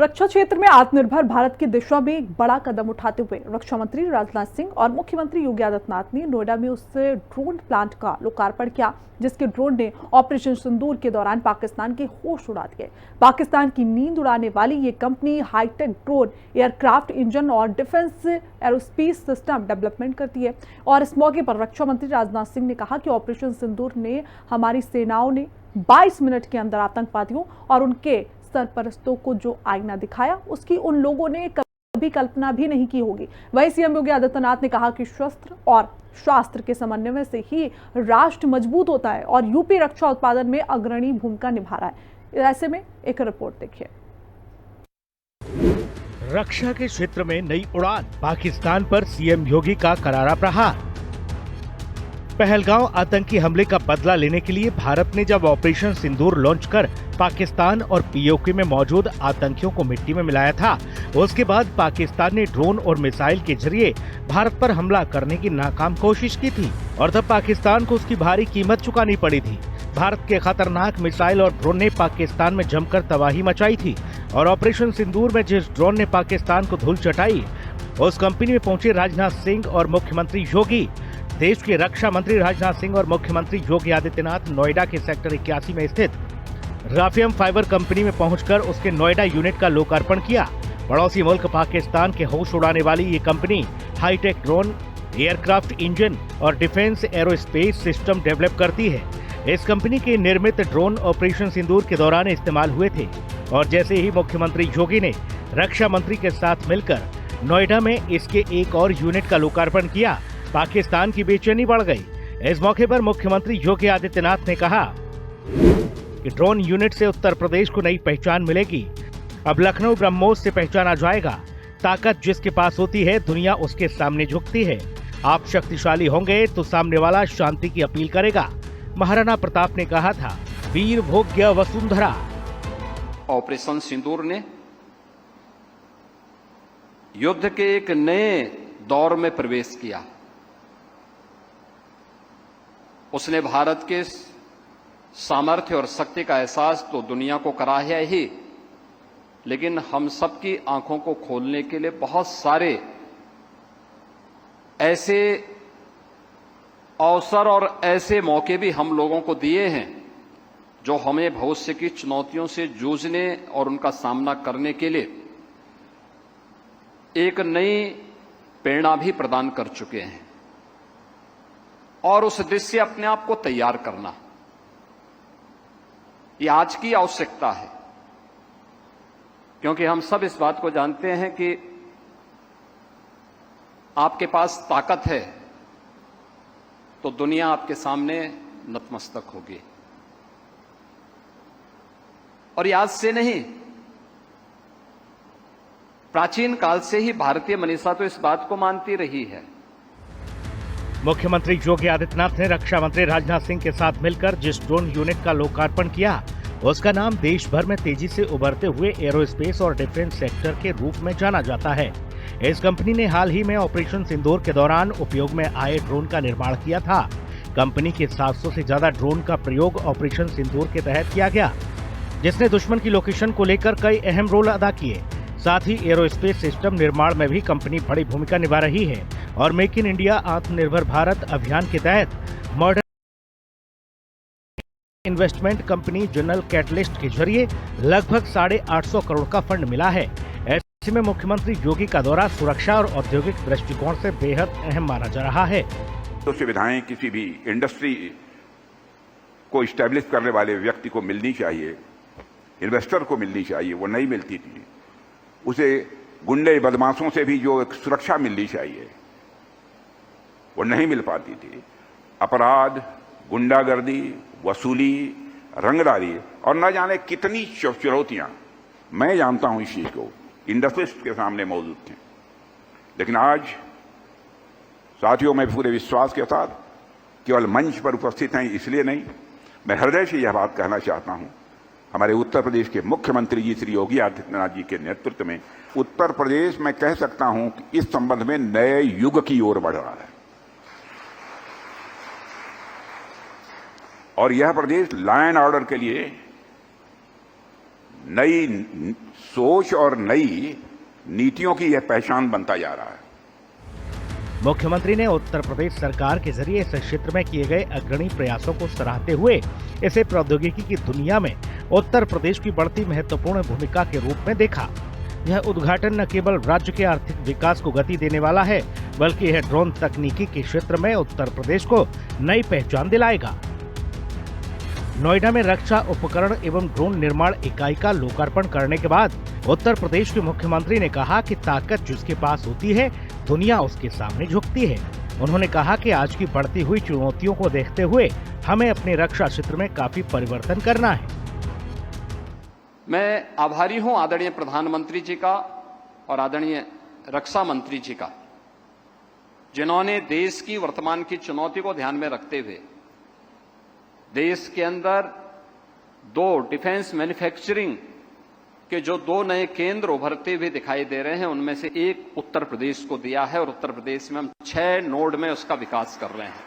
रक्षा क्षेत्र में आत्मनिर्भर भारत की दिशा में एक बड़ा कदम उठाते हुए रक्षा मंत्री राजनाथ सिंह और मुख्यमंत्री योगी आदित्यनाथ ने नोएडा में उस ड्रोन प्लांट का लोकार्पण किया जिसके ड्रोन ने ऑपरेशन सिंदूर के दौरान पाकिस्तान के होश उड़ा दिए। पाकिस्तान की नींद उड़ाने वाली ये company hitech drone, aircraft engine और डिफेंस एरोस्पेस सिस्टम डेवलपमेंट करती है। और इस मौके पर रक्षा मंत्री राजनाथ सिंह ने कहा कि ऑपरेशन सिंदूर ने हमारी सेनाओं ने 22 मिनट के अंदर आतंकवादियों और उनके सरपरस्तों को जो आईना दिखाया उसकी उन लोगों ने कभी कल्पना भी नहीं की होगी। वहीं सीएम योगी आदित्यनाथ ने कहा कि शस्त्र और शास्त्र के समन्वय से ही राष्ट्र मजबूत होता है और यूपी रक्षा उत्पादन में अग्रणी भूमिका निभा रहा है। ऐसे में एक रिपोर्ट देखिए। रक्षा के क्षेत्र में नई उड़ान, पाकिस्तान पर सीएम योगी का करारा प्रहार। पहलगांव आतंकी हमले का बदला लेने के लिए भारत ने जब ऑपरेशन सिंदूर लॉन्च कर पाकिस्तान और पीओके में मौजूद आतंकियों को मिट्टी में मिलाया था, उसके बाद पाकिस्तान ने ड्रोन और मिसाइल के जरिए भारत पर हमला करने की नाकाम कोशिश की थी और तब पाकिस्तान को उसकी भारी कीमत चुकानी पड़ी थी। भारत के खतरनाक मिसाइल और ड्रोन ने पाकिस्तान में जमकर तबाही मचाई थी और ऑपरेशन सिंदूर में जिस ड्रोन ने पाकिस्तान को धूल चटाई, उस कंपनी में पहुंचे राजनाथ सिंह और मुख्यमंत्री योगी। देश के रक्षा मंत्री राजनाथ सिंह और मुख्यमंत्री योगी आदित्यनाथ नोएडा के सेक्टर 81 में स्थित राफियम फाइबर कंपनी में पहुंचकर उसके नोएडा यूनिट का लोकार्पण किया। पड़ोसी मुल्क पाकिस्तान के होश उड़ाने वाली ये company hitech drone, aircraft engine और डिफेंस एरोस्पेस सिस्टम डेवलप करती है। इस कंपनी के निर्मित ड्रोन ऑपरेशन सिंदूर के दौरान इस्तेमाल हुए थे और जैसे ही मुख्यमंत्री योगी ने रक्षा मंत्री के साथ मिलकर नोएडा में इसके एक और यूनिट का लोकार्पण किया, पाकिस्तान की बेचैनी बढ़ गई। इस मौके पर मुख्यमंत्री योगी आदित्यनाथ ने कहा कि ड्रोन यूनिट से उत्तर प्रदेश को नई पहचान मिलेगी। अब लखनऊ ब्रह्मोस से पहचाना जाएगा। ताकत जिसके पास होती है, दुनिया उसके सामने झुकती है। आप शक्तिशाली होंगे तो सामने वाला शांति की अपील करेगा। महाराणा प्रताप ने कहा था, वीर भोग्य वसुंधरा। ऑपरेशन सिंदूर ने युद्ध के एक नए दौर में प्रवेश किया। उसने भारत के सामर्थ्य और शक्ति का एहसास तो दुनिया को कराया ही, लेकिन हम सबकी आंखों को खोलने के लिए बहुत सारे ऐसे अवसर और ऐसे मौके भी हम लोगों को दिए हैं जो हमें भविष्य की चुनौतियों से जूझने और उनका सामना करने के लिए एक नई प्रेरणा भी प्रदान कर चुके हैं। और उस दृश्य से अपने आप को तैयार करना ये आज की आवश्यकता है, क्योंकि हम सब इस बात को जानते हैं कि आपके पास ताकत है तो दुनिया आपके सामने नतमस्तक होगी। और ये आज से नहीं, प्राचीन काल से ही भारतीय मनीषा तो इस बात को मानती रही है। मुख्यमंत्री योगी आदित्यनाथ ने रक्षा मंत्री राजनाथ सिंह के साथ मिलकर जिस ड्रोन यूनिट का लोकार्पण किया, उसका नाम देश भर में तेजी से उभरते हुए एरोस्पेस और डिफेंस सेक्टर के रूप में जाना जाता है। इस कंपनी ने हाल ही में ऑपरेशन सिंदूर के दौरान उपयोग में आए ड्रोन का निर्माण किया था। कंपनी के 700 से ज्यादा ड्रोन का प्रयोग ऑपरेशन सिंदूर के तहत किया गया, जिसने दुश्मन की लोकेशन को लेकर कई अहम रोल अदा किए। साथ ही एरोस्पेस सिस्टम निर्माण में भी कंपनी बड़ी भूमिका निभा रही है और मेक इन इंडिया आत्मनिर्भर भारत अभियान के तहत modern investment company general catalyst के जरिए लगभग 850 करोड़ का फंड मिला है। ऐसे में मुख्यमंत्री योगी का दौरा सुरक्षा और औद्योगिक दृष्टिकोण से बेहद अहम माना जा रहा है। तो सुविधाएं किसी भी इंडस्ट्री को स्टैब्लिश करने वाले व्यक्ति को मिलनी चाहिए, इन्वेस्टर को मिलनी चाहिए, वो नहीं मिलती थी। उसे गुंडे बदमाशों से भी जो एक सुरक्षा मिलनी चाहिए वो नहीं मिल पाती थी। अपराध, गुंडागर्दी, वसूली, रंगदारी और न जाने कितनी चुनौतियां मैं जानता हूं इस चीज को इंडस्ट्रिस्ट के सामने मौजूद थी। लेकिन आज साथियों, मैं पूरे विश्वास के साथ केवल मंच पर उपस्थित हैं इसलिए नहीं, मैं हृदय से यह बात कहना चाहता हूं, हमारे उत्तर प्रदेश के मुख्यमंत्री जी श्री योगी आदित्यनाथ जी के नेतृत्व में उत्तर प्रदेश, मैं कह सकता हूं कि इस संबंध में नए युग की ओर बढ़ रहा है। और यह प्रदेश लॉ एंड ऑर्डर के लिए नई सोच और नई नीतियों की यह पहचान बनता जा रहा है। मुख्यमंत्री ने उत्तर प्रदेश सरकार के जरिए इस क्षेत्र में किए गए अग्रणी प्रयासों को सराहते हुए इसे प्रौद्योगिकी की दुनिया में उत्तर प्रदेश की बढ़ती महत्वपूर्ण भूमिका के रूप में देखा। यह उद्घाटन न केवल राज्य के आर्थिक विकास को गति देने वाला है, बल्कि यह ड्रोन तकनीकी के क्षेत्र में उत्तर प्रदेश को नई पहचान दिलाएगा। नोएडा में रक्षा उपकरण एवं ड्रोन निर्माण इकाई का लोकार्पण करने के बाद उत्तर प्रदेश के मुख्यमंत्री ने कहा कि ताकत जिसके पास होती है, दुनिया उसके सामने झुकती है। उन्होंने कहा कि आज की बढ़ती हुई चुनौतियों को देखते हुए हमें अपने रक्षा क्षेत्र में काफी परिवर्तन करना है। मैं आभारी हूं आदरणीय प्रधानमंत्री जी का और आदरणीय रक्षा मंत्री जी का, जिन्होंने देश की वर्तमान की चुनौती को ध्यान में रखते हुए देश के अंदर दो डिफेंस मैन्युफैक्चरिंग के जो दो नए केंद्र उभरते हुए दिखाई दे रहे हैं, उनमें से एक उत्तर प्रदेश को दिया है और उत्तर प्रदेश में हम 6 नोड में उसका विकास कर रहे हैं।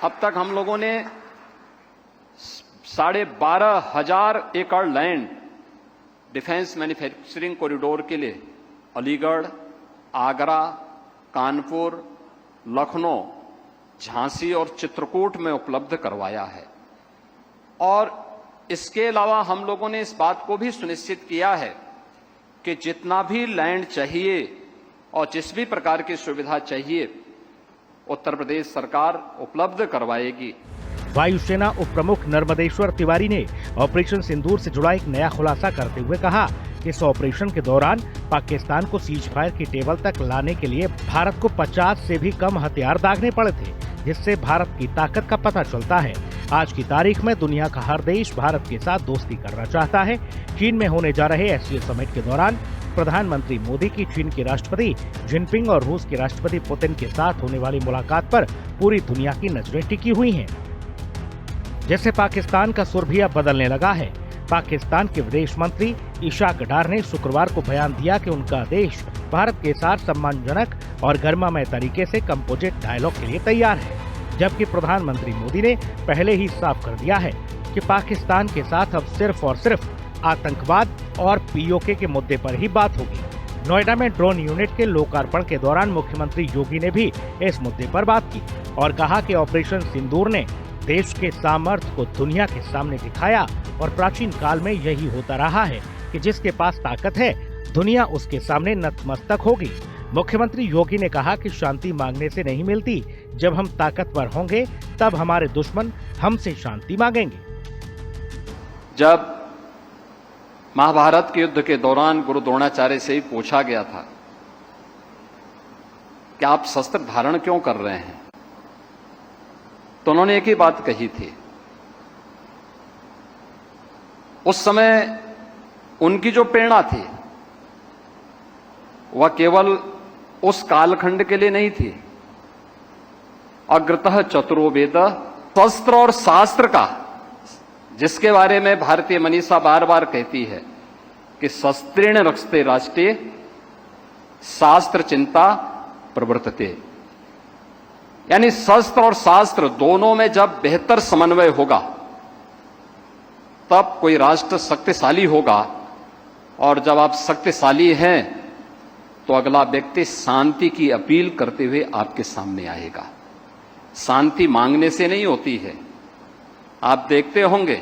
अब तक हम लोगों ने 12,500 एकड़ लैंड डिफेंस मैन्युफैक्चरिंग कॉरिडोर के लिए अलीगढ़, आगरा, कानपुर, लखनऊ, झांसी और चित्रकूट में उपलब्ध करवाया है। और इसके अलावा हम लोगों ने इस बात को भी सुनिश्चित किया है कि जितना भी लैंड चाहिए और जिस भी प्रकार की सुविधा चाहिए, उत्तर प्रदेश सरकार उपलब्ध करवाएगी। वायुसेना उप प्रमुख नर्मदेश्वर तिवारी ने ऑपरेशन सिंदूर से जुड़ा एक नया खुलासा करते हुए कहा कि इस ऑपरेशन के दौरान पाकिस्तान को सीज फायर की टेबल तक लाने के लिए भारत को 50 से भी कम हथियार दागने पड़े थे, जिससे भारत की ताकत का पता चलता है। आज की तारीख में दुनिया का हर देश भारत के साथ दोस्ती करना चाहता है। चीन में होने जा रहे एससीओ समिट के दौरान प्रधानमंत्री मोदी की चीन के राष्ट्रपति जिनपिंग और रूस के राष्ट्रपति पुतिन के साथ होने वाली मुलाकात पर पूरी दुनिया की नजरें टिकी हुई हैं। जैसे पाकिस्तान का सुर भी अब बदलने लगा है। पाकिस्तान के विदेश मंत्री इशाक डार ने शुक्रवार को बयान दिया कि उनका देश भारत के साथ सम्मानजनक और गर्मामय तरीके से कंपोजिट डायलॉग के लिए तैयार है, जबकि प्रधानमंत्री मोदी ने पहले ही साफ कर दिया है कि पाकिस्तान के साथ अब सिर्फ और सिर्फ आतंकवाद और पीओके के मुद्दे पर ही बात होगी। नोएडा में ड्रोन यूनिट के लोकार्पण के दौरान मुख्यमंत्री योगी ने भी इस मुद्दे पर बात की और कहा कि ऑपरेशन सिंदूर ने देश के सामर्थ्य को दुनिया के सामने दिखाया और प्राचीन काल में यही होता रहा है कि जिसके पास ताकत है, दुनिया उसके सामने नतमस्तक होगी। मुख्यमंत्री योगी ने कहा कि शांति मांगने से नहीं मिलती, जब हम ताकतवर होंगे तब हमारे दुश्मन हमसे शांति मांगेंगे। जब महाभारत के युद्ध के दौरान गुरु द्रोणाचार्य से ही पूछा गया था कि आप शस्त्र धारण क्यों कर रहे हैं, तो उन्होंने एक ही बात कही थी। उस समय उनकी जो प्रेरणा थी वह केवल उस कालखंड के लिए नहीं थी। अग्रतः चतुरो वेद, शस्त्र और शास्त्र का, जिसके बारे में भारतीय मनीषा बार बार कहती है कि शस्त्रेण रक्षते राष्ट्रे शास्त्र चिंता प्रवर्तते, यानी शस्त्र और शास्त्र दोनों में जब बेहतर समन्वय होगा तब कोई राष्ट्र शक्तिशाली होगा, और जब आप शक्तिशाली हैं तो अगला व्यक्ति शांति की अपील करते हुए आपके सामने आएगा। शांति मांगने से नहीं होती है। आप देखते होंगे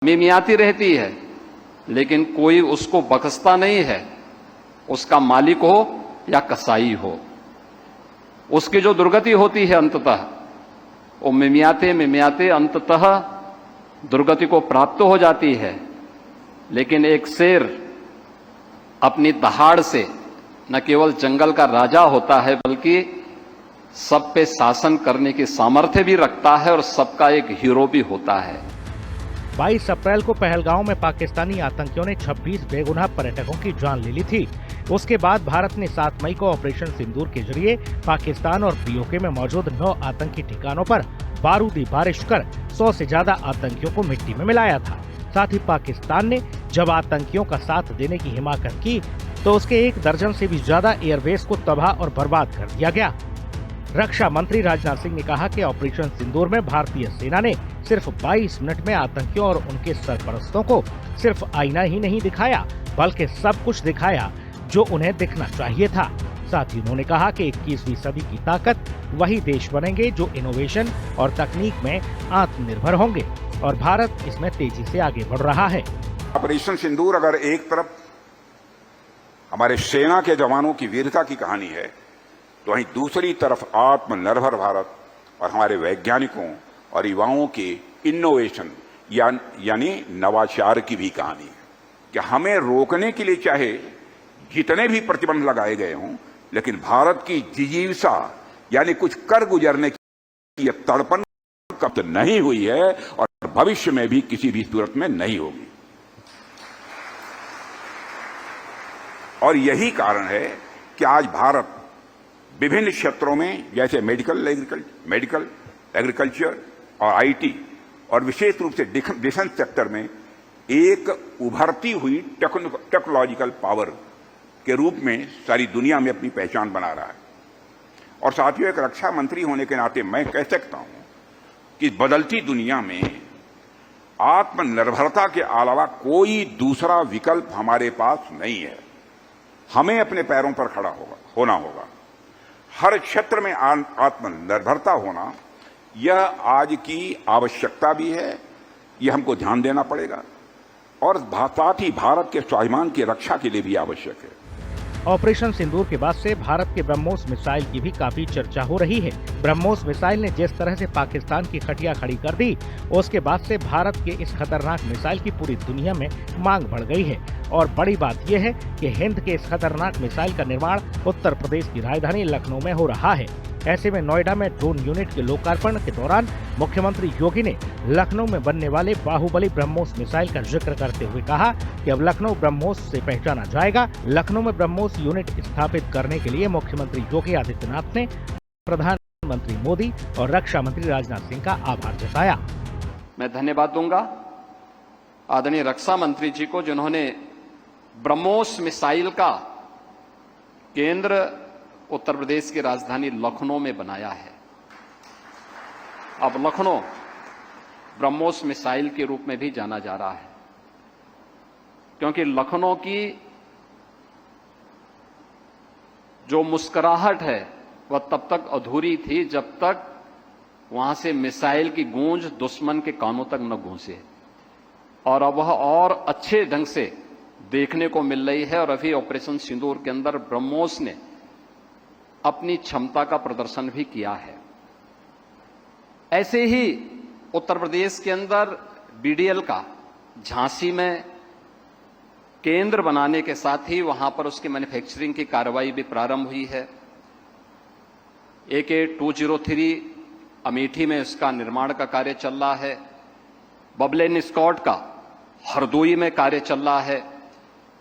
मिमियाती रहती है, लेकिन कोई उसको बख्शता नहीं है, उसका मालिक हो या कसाई हो। उसकी जो दुर्गति होती है अंततः वो मिमियाते अंततः दुर्गति को प्राप्त हो जाती है। लेकिन एक शेर अपनी दहाड़ से न केवल जंगल का राजा होता है, बल्कि सब पे शासन करने की सामर्थ्य भी रखता है और सबका एक हीरो भी होता है। 22 अप्रैल को पहलगांव में पाकिस्तानी आतंकियों ने 26 बेगुनाह पर्यटकों की जान ले ली थी। उसके बाद भारत ने 7 मई को ऑपरेशन सिंदूर के जरिए पाकिस्तान और पीओके में मौजूद 9 आतंकी ठिकानों पर बारूदी बारिश कर 100 से ज्यादा आतंकियों को मिट्टी में मिलाया था। साथ ही पाकिस्तान ने जब आतंकियों का साथ देने की हिमाकत की तो उसके 1 दर्जन से भी ज्यादा एयरबेस को तबाह और बर्बाद कर दिया गया। रक्षा मंत्री राजनाथ सिंह ने कहा कि ऑपरेशन सिंदूर में भारतीय सेना ने सिर्फ 22 मिनट में आतंकियों और उनके सरपरस्तों को सिर्फ आईना ही नहीं दिखाया, बल्कि सब कुछ दिखाया जो उन्हें दिखना चाहिए था। साथ ही उन्होंने कहा कि 21वीं सदी की ताकत वही देश बनेंगे जो इनोवेशन और तकनीक में आत्मनिर्भर होंगे, और भारत इसमें तेजी से आगे बढ़ रहा है। ऑपरेशन सिंदूर अगर एक तरफ हमारे सेना के जवानों की वीरता की कहानी है, तो वहीं दूसरी तरफ आत्मनिर्भर भारत और हमारे वैज्ञानिकों और युवाओं के इनोवेशन यानी नवाचार की भी कहानी है कि हमें रोकने के लिए चाहे जितने भी प्रतिबंध लगाए गए हों, लेकिन भारत की जिजीविका यानी कुछ कर गुजरने की तड़पन कब नहीं हुई है और भविष्य में भी किसी भी सूरत में नहीं होगी। और यही कारण है कि आज भारत विभिन्न क्षेत्रों में जैसे मेडिकल, एग्रीकल्चर और आईटी और विशेष रूप से डिफेंस सेक्टर में एक उभरती हुई टेक्नोलॉजिकल पावर के रूप में सारी दुनिया में अपनी पहचान बना रहा है। और साथियों, एक रक्षा मंत्री होने के नाते मैं कह सकता हूं कि बदलती दुनिया में आत्मनिर्भरता के अलावा कोई दूसरा विकल्प हमारे पास नहीं है। हमें अपने पैरों पर खड़ा होना होगा। हर क्षेत्र में आत्मनिर्भरता होना यह आज की आवश्यकता भी है, यह हमको ध्यान देना पड़ेगा, और साथ ही भारत के स्वाभिमान की रक्षा के लिए भी आवश्यक है। ऑपरेशन सिंदूर के बाद से भारत के ब्रह्मोस मिसाइल की भी काफी चर्चा हो रही है। ब्रह्मोस मिसाइल ने जिस तरह से पाकिस्तान की खटिया खड़ी कर दी, उसके बाद से भारत के इस खतरनाक मिसाइल की पूरी दुनिया में मांग बढ़ गई है। और बड़ी बात यह है कि हिंद के इस खतरनाक मिसाइल का निर्माण उत्तर प्रदेश की राजधानी लखनऊ में हो रहा है। ऐसे में नोएडा में ड्रोन यूनिट के लोकार्पण के दौरान मुख्यमंत्री योगी ने लखनऊ में बनने वाले बाहुबली ब्रह्मोस मिसाइल का जिक्र करते हुए कहा कि अब लखनऊ ब्रह्मोस से पहचाना जाएगा। लखनऊ में ब्रह्मोस यूनिट स्थापित करने के लिए मुख्यमंत्री योगी आदित्यनाथ ने प्रधानमंत्री मोदी और रक्षा मंत्री राजनाथ सिंह का आभार जताया। मैं धन्यवाद दूंगा आदरणीय रक्षा मंत्री जी को, जिन्होंने ब्रह्मोस मिसाइल का केंद्र उत्तर प्रदेश की राजधानी लखनऊ में बनाया है। अब लखनऊ ब्रह्मोस मिसाइल के रूप में भी जाना जा रहा है, क्योंकि लखनऊ की जो मुस्कुराहट है वह तब तक अधूरी थी जब तक वहां से मिसाइल की गूंज दुश्मन के कानों तक न गूंजे, और अब वह और अच्छे ढंग से देखने को मिल रही है। और अभी ऑपरेशन सिंदूर के अंदर ब्रह्मोस ने अपनी क्षमता का प्रदर्शन भी किया है। ऐसे ही उत्तर प्रदेश के अंदर बीडीएल का झांसी में केंद्र बनाने के साथ ही वहां पर उसकी मैन्युफैक्चरिंग की कार्रवाई भी प्रारंभ हुई है। AK-203 अमेठी में इसका निर्माण का कार्य चल रहा है। बबलेन स्कॉट का हरदोई में कार्य चल रहा है।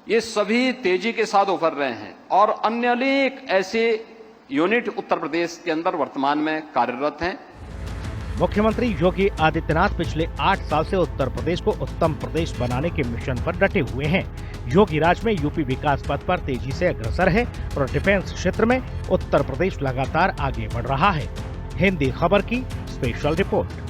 ये सभी तेजी के साथ उभर रहे हैं और अन्य अनेक ऐसे यूनिट उत्तर प्रदेश के अंदर वर्तमान में कार्यरत हैं। मुख्यमंत्री योगी आदित्यनाथ पिछले 8 साल से उत्तर प्रदेश को उत्तम प्रदेश बनाने के मिशन पर डटे हुए हैं। योगी राज में यूपी विकास पथ पर तेजी से अग्रसर है और डिफेंस क्षेत्र में उत्तर प्रदेश लगातार आगे बढ़ रहा है। हिंदी खबर की स्पेशल रिपोर्ट।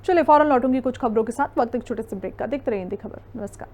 चलिए फौरन लौटूंगी कुछ खबरों के साथ, वक्त एक छोटे से ब्रेक का। देखते रहिए हिंदी खबर। नमस्कार।